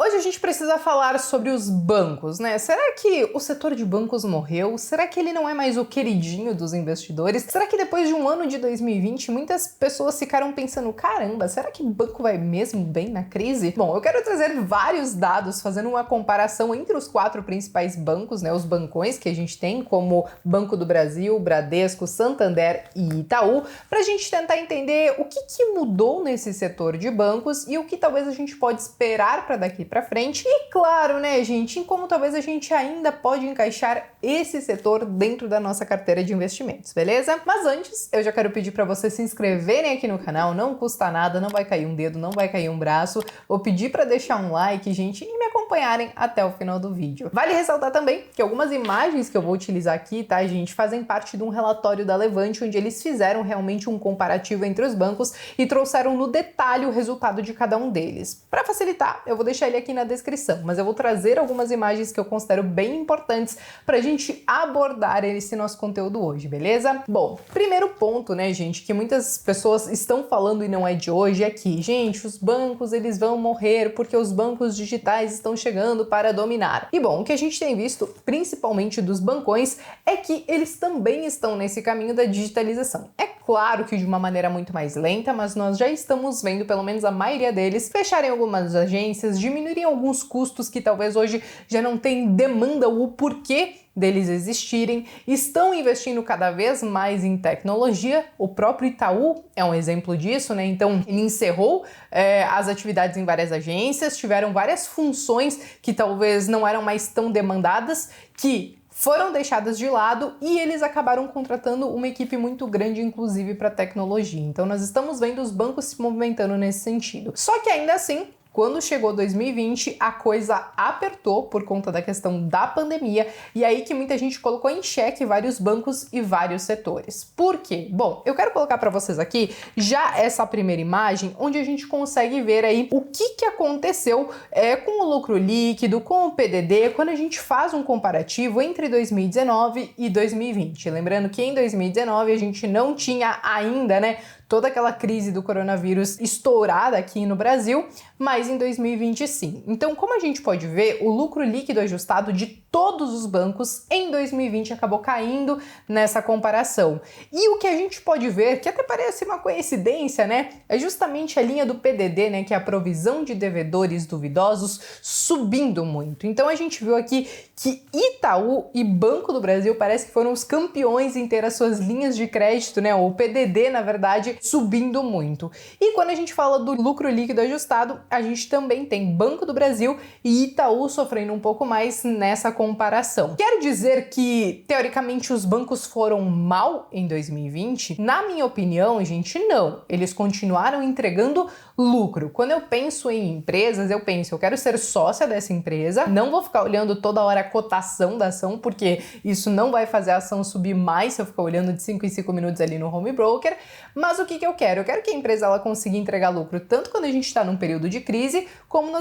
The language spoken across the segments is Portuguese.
Hoje a gente precisa falar sobre os bancos, né? Será que o setor de bancos morreu? Será que ele não é mais o queridinho dos investidores? Será que depois de um ano de 2020, muitas pessoas ficaram pensando, caramba, será que banco vai mesmo bem na crise? Bom, eu quero trazer vários dados fazendo uma comparação entre os 4 principais bancos, né? Os bancões que a gente tem, como Banco do Brasil, Bradesco, Santander e Itaú, pra gente tentar entender o que mudou nesse setor de bancos e o que talvez a gente pode esperar para daqui para frente. E claro, né, gente, em como talvez a gente ainda pode encaixar esse setor dentro da nossa carteira de investimentos, beleza? Mas antes, eu já quero pedir para vocês se inscreverem aqui no canal, não custa nada, não vai cair um dedo, não vai cair um braço. Vou pedir para deixar um like, gente, e me acompanharem até o final do vídeo. Vale ressaltar também que algumas imagens que eu vou utilizar aqui, tá, gente, fazem parte de um relatório da Levante, onde eles fizeram realmente um comparativo entre os bancos e trouxeram no detalhe o resultado de cada um deles. Para facilitar, eu vou deixar ele aqui na descrição, mas eu vou trazer algumas imagens que eu considero bem importantes pra gente abordar esse nosso conteúdo hoje, beleza? Bom, primeiro ponto, né, gente, que muitas pessoas estão falando e não é de hoje, é que, gente, os bancos, eles vão morrer porque os bancos digitais estão chegando para dominar. E bom, o que a gente tem visto, principalmente dos bancões, é que eles também estão nesse caminho da digitalização. É claro que de uma maneira muito mais lenta, mas nós já estamos vendo, pelo menos a maioria deles, fecharem algumas agências, diminuírem alguns custos que talvez hoje já não tem demanda ou o porquê deles existirem, estão investindo cada vez mais em tecnologia. O próprio Itaú é um exemplo disso, né? Então, ele encerrou as atividades em várias agências, tiveram várias funções que talvez não eram mais tão demandadas, que foram deixadas de lado e eles acabaram contratando uma equipe muito grande, inclusive para tecnologia. Então nós estamos vendo os bancos se movimentando nesse sentido. Só que ainda assim, quando chegou 2020, a coisa apertou por conta da questão da pandemia e aí que muita gente colocou em xeque vários bancos e vários setores. Por quê? Bom, eu quero colocar para vocês aqui já essa primeira imagem, onde a gente consegue ver aí o que aconteceu com o lucro líquido, com o PDD, quando a gente faz um comparativo entre 2019 e 2020. Lembrando que em 2019 a gente não tinha ainda, né, toda aquela crise do coronavírus estourada aqui no Brasil, mas em 2020 sim. Então, como a gente pode ver, o lucro líquido ajustado de todos os bancos em 2020 acabou caindo nessa comparação. E o que a gente pode ver, que até parece uma coincidência, né, é justamente a linha do PDD, né, que é a provisão de devedores duvidosos, subindo muito. Então, a gente viu aqui que Itaú e Banco do Brasil parece que foram os campeões em ter as suas linhas de crédito, né, ou PDD, na verdade, subindo muito. E quando a gente fala do lucro líquido ajustado, a gente também tem Banco do Brasil e Itaú sofrendo um pouco mais nessa comparação. Quer dizer que, teoricamente, os bancos foram mal em 2020? Na minha opinião, gente, não. Eles continuaram entregando lucro. Quando eu penso em empresas, eu quero ser sócia dessa empresa, não vou ficar olhando toda hora a cotação da ação, porque isso não vai fazer a ação subir mais se eu ficar olhando de 5 em 5 minutos ali no home broker, mas o que eu quero? Eu quero que a empresa ela consiga entregar lucro tanto quando a gente está num período de crise, como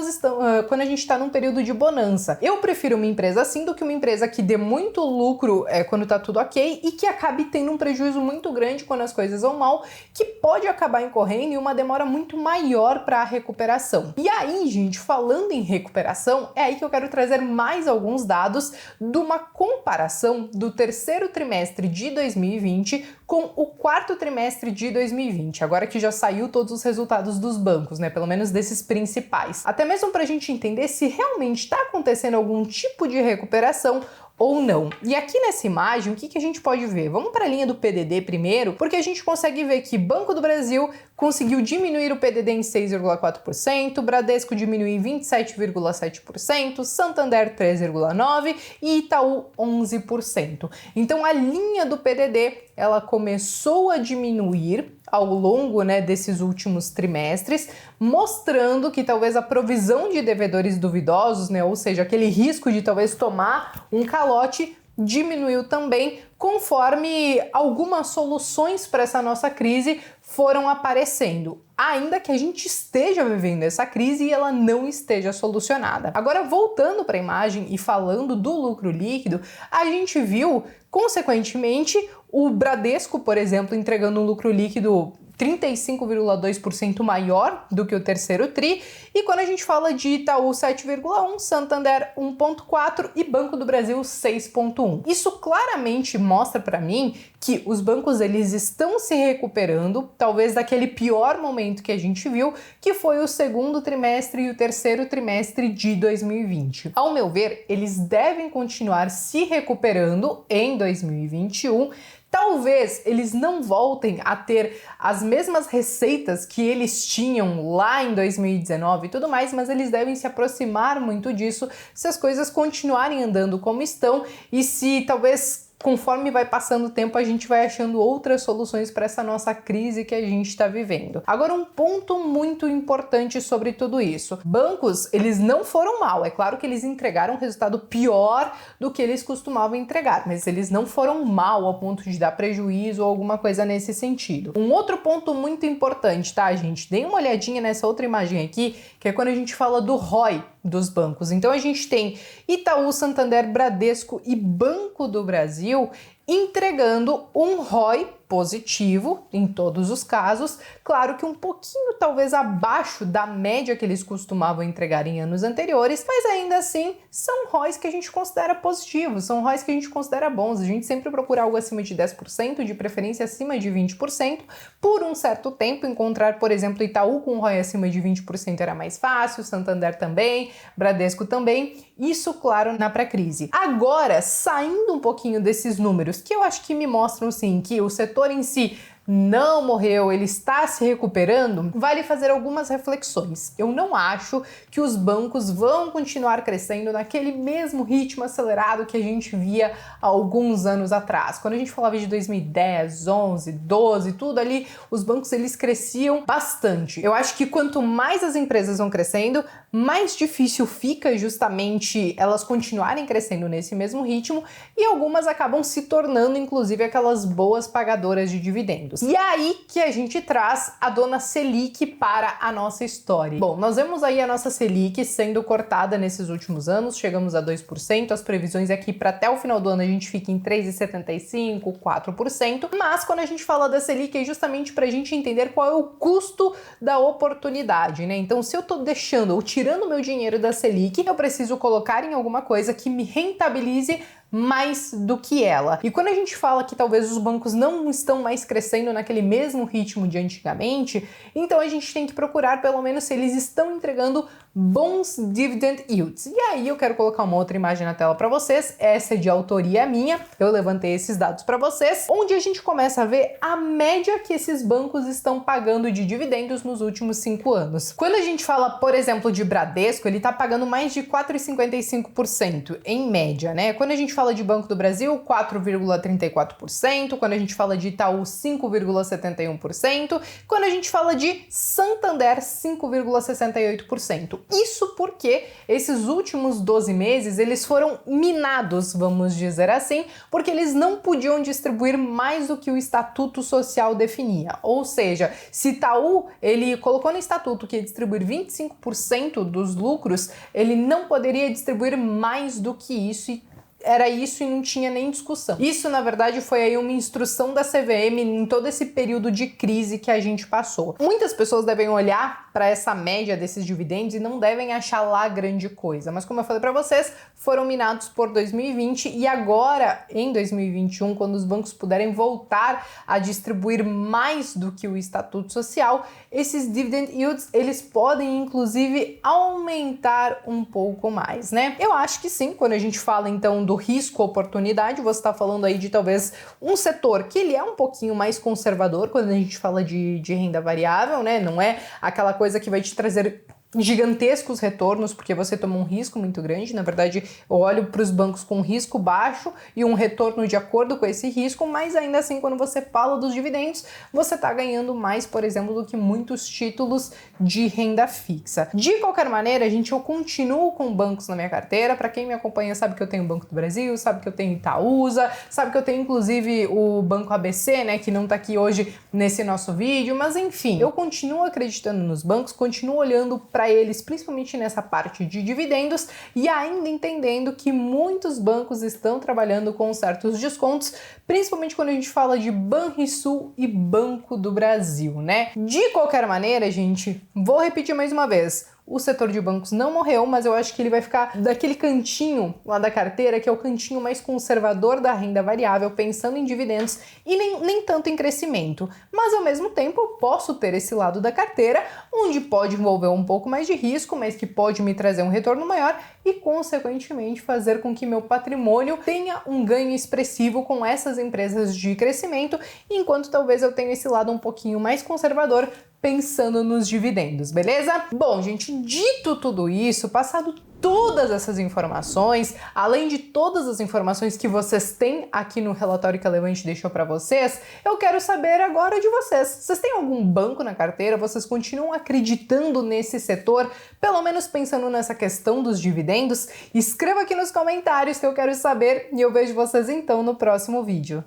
quando a gente está num período de bonança. Eu prefiro uma empresa assim do que uma empresa que dê muito lucro quando tá tudo ok e que acabe tendo um prejuízo muito grande quando as coisas vão mal, que pode acabar incorrendo em uma demora muito maior para a recuperação. E aí, gente, falando em recuperação, é aí que eu quero trazer mais alguns dados de uma comparação do terceiro trimestre de 2020 com o quarto trimestre de 2020, agora que já saiu todos os resultados dos bancos, né, pelo menos desses principais. Até mesmo para a gente entender se realmente está acontecendo algum tipo de recuperação ou não. E aqui nessa imagem, o que a gente pode ver? Vamos para a linha do PDD primeiro, porque a gente consegue ver que Banco do Brasil conseguiu diminuir o PDD em 6,4%, Bradesco diminuiu em 27,7%, Santander 3,9% e Itaú 11%. Então a linha do PDD, ela começou a diminuir ao longo, né, desses últimos trimestres, mostrando que talvez a provisão de devedores duvidosos, né, ou seja, aquele risco de talvez tomar um calote, diminuiu também, conforme algumas soluções para essa nossa crise foram aparecendo, ainda que a gente esteja vivendo essa crise e ela não esteja solucionada. Agora, voltando para a imagem e falando do lucro líquido, a gente viu, consequentemente, o Bradesco, por exemplo, entregando um lucro líquido 35,2% maior do que o terceiro TRI, e quando a gente fala de Itaú 7,1%, Santander 1,4% e Banco do Brasil 6,1%. Isso claramente mostra para mim que os bancos eles estão se recuperando, talvez daquele pior momento que a gente viu, que foi o segundo trimestre e o terceiro trimestre de 2020. Ao meu ver, eles devem continuar se recuperando em 2021. Talvez eles não voltem a ter as mesmas receitas que eles tinham lá em 2019 e tudo mais, mas eles devem se aproximar muito disso se as coisas continuarem andando como estão e se talvez conforme vai passando o tempo, a gente vai achando outras soluções para essa nossa crise que a gente está vivendo. Agora, um ponto muito importante sobre tudo isso. Bancos, eles não foram mal. É claro que eles entregaram um resultado pior do que eles costumavam entregar, mas eles não foram mal ao ponto de dar prejuízo ou alguma coisa nesse sentido. Um outro ponto muito importante, tá, gente? Dê uma olhadinha nessa outra imagem aqui, que é quando a gente fala do ROI dos bancos. Então a gente tem Itaú, Santander, Bradesco e Banco do Brasil entregando um ROI positivo em todos os casos, claro que um pouquinho talvez abaixo da média que eles costumavam entregar em anos anteriores, mas ainda assim são ROIs que a gente considera positivos, são ROIs que a gente considera bons. A gente sempre procura algo acima de 10%, de preferência acima de 20%. Por um certo tempo, encontrar, por exemplo, Itaú com um ROI acima de 20% era mais fácil, Santander também, Bradesco também, isso, claro, na pré-crise. Agora, saindo um pouquinho desses números, que eu acho que me mostram, sim, que o setor em si não morreu, ele está se recuperando, vale fazer algumas reflexões. Eu não acho que os bancos vão continuar crescendo naquele mesmo ritmo acelerado que a gente via há alguns anos atrás. Quando a gente falava de 2010, 11, 12, tudo ali, os bancos eles cresciam bastante. Eu acho que quanto mais as empresas vão crescendo, mais difícil fica justamente elas continuarem crescendo nesse mesmo ritmo e algumas acabam se tornando inclusive aquelas boas pagadoras de dividendos. E é aí que a gente traz a dona Selic para a nossa história. Bom, nós vemos aí a nossa Selic sendo cortada nesses últimos anos, chegamos a 2%, as previsões aqui para até o final do ano a gente fica em 3,75%, 4%, mas quando a gente fala da Selic é justamente para a gente entender qual é o custo da oportunidade, né? Então, se eu tô deixando ou tirando meu dinheiro da Selic, eu preciso colocar em alguma coisa que me rentabilize mais do que ela. E quando a gente fala que talvez os bancos não estão mais crescendo naquele mesmo ritmo de antigamente, então a gente tem que procurar pelo menos se eles estão entregando bons dividend yields. E aí eu quero colocar uma outra imagem na tela para vocês, essa é de autoria minha, eu levantei esses dados para vocês, onde a gente começa a ver a média que esses bancos estão pagando de dividendos nos últimos 5 anos. Quando a gente fala, por exemplo, de Bradesco, ele está pagando mais de 4,55% em média, né? Quando a gente fala de Banco do Brasil, 4,34%, quando a gente fala de Itaú, 5,71%, quando a gente fala de Santander, 5,68%. Isso porque esses últimos 12 meses eles foram minados, vamos dizer assim, porque eles não podiam distribuir mais do que o Estatuto Social definia. Ou seja, se Itaú ele colocou no Estatuto que ia distribuir 25% dos lucros, ele não poderia distribuir mais do que isso e era isso e não tinha nem discussão. Isso, na verdade, foi aí uma instrução da CVM em todo esse período de crise que a gente passou. Muitas pessoas devem olhar para essa média desses dividendos e não devem achar lá grande coisa, mas como eu falei para vocês, foram minados por 2020 e agora, em 2021, quando os bancos puderem voltar a distribuir mais do que o Estatuto Social, esses dividend yields, eles podem, inclusive, aumentar um pouco mais, né? Eu acho que sim, quando a gente fala, então, do risco-oportunidade, você está falando aí de talvez um setor que ele é um pouquinho mais conservador quando a gente fala de renda variável, né? Não é aquela coisa que vai te trazer gigantescos retornos porque você toma um risco muito grande. Na verdade, eu olho para os bancos com risco baixo e um retorno de acordo com esse risco, mas ainda assim, quando você fala dos dividendos, você está ganhando mais, por exemplo, do que muitos títulos de renda fixa. De qualquer maneira, gente, eu continuo com bancos na minha carteira. Para quem me acompanha sabe que eu tenho o Banco do Brasil, sabe que eu tenho Itaúsa, sabe que eu tenho inclusive o Banco ABC, né, que não está aqui hoje nesse nosso vídeo, mas enfim, eu continuo acreditando nos bancos, continuo olhando para eles, principalmente nessa parte de dividendos, e ainda entendendo que muitos bancos estão trabalhando com certos descontos, principalmente quando a gente fala de Banrisul e Banco do Brasil, né? De qualquer maneira, gente, vou repetir mais uma vez. O setor de bancos não morreu, mas eu acho que ele vai ficar daquele cantinho lá da carteira, que é o cantinho mais conservador da renda variável, pensando em dividendos e nem tanto em crescimento. Mas ao mesmo tempo eu posso ter esse lado da carteira, onde pode envolver um pouco mais de risco, mas que pode me trazer um retorno maior e, consequentemente, fazer com que meu patrimônio tenha um ganho expressivo com essas empresas de crescimento, enquanto talvez eu tenha esse lado um pouquinho mais conservador, pensando nos dividendos, beleza? Bom, gente, dito tudo isso, passado todas essas informações, além de todas as informações que vocês têm aqui no relatório que a Levante deixou para vocês, eu quero saber agora de vocês. Vocês têm algum banco na carteira? Vocês continuam acreditando nesse setor? Pelo menos pensando nessa questão dos dividendos? Escreva aqui nos comentários que eu quero saber e eu vejo vocês então no próximo vídeo.